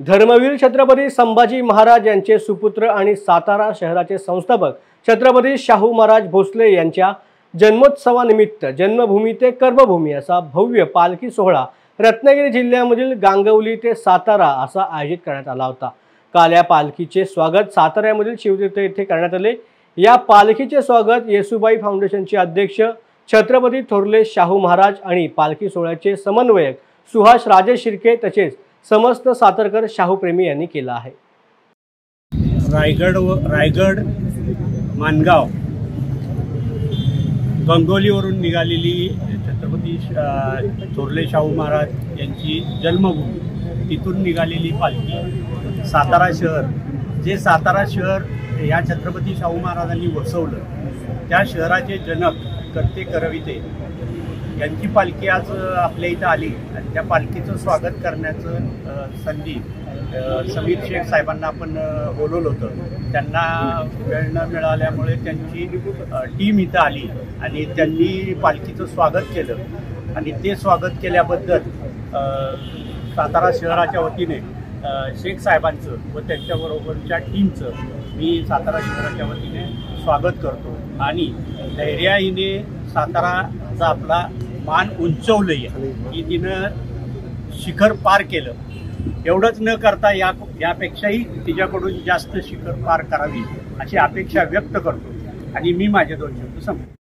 धर्मवीर छत्रपती संभाजी महाराज यांचे सुपुत्र आणि सातारा शहराचे संस्थापक छत्रपती शाहू महाराज भोसले यांच्या जन्मोत्सवानिमित्त जन्मभूमी ते कर्मभूमी असा भव्य पालखी सोहळा रत्नागिरी जिल्ह्यामधील गांगवली ते सातारा असा आयोजित करण्यात आला होता। काल या पालखीचे स्वागत साताऱ्यामधील शिवतीर्थ येथे करण्यात आले। या पालखीचे स्वागत येसुबाई फाउंडेशनचे अध्यक्ष छत्रपती थोरले शाहू महाराज आणि पालखी सोहळ्याचे समन्वयक सुहास राजे शिर्के तसेच समस्त सातारकर शाहूप्रेमी यांनी केला आहे। रायगड मानगाव गंगोलीवरून निघालेली छत्रपती थोरले शाहू महाराज यांची जन्मभूमी तिथून निघालेली पालखी सातारा शहर, जे सातारा शहर या छत्रपती शाहू महाराजांनी वसवलं त्या शहराचे जनक करते करविते यांची पालखी आज आपल्या इथं आली आणि त्या पालखीचं स्वागत करण्याचं संधी समीर शेख साहेबांना आपण बोलवलं होतं। त्यांना वेळ न मिळाल्यामुळे त्यांची टीम इथं आली आणि त्यांनी पालखीचं स्वागत केलं आणि ते स्वागत केल्याबद्दल सातारा शहराच्या वतीने शेख साहेबांचं व त्यांच्याबरोबरच्या टीमचं मी सातारा शहराच्या वतीने स्वागत करतो आणि धैर्याने साताराचा आपला मान उंचवलंय की तिनं शिखर पार केलं। एवढंच न करता यापेक्षाही तिच्याकडून जास्त शिखर पार करावी अशी अपेक्षा व्यक्त करतो आणि मी माझे दोन शब्द संपतो।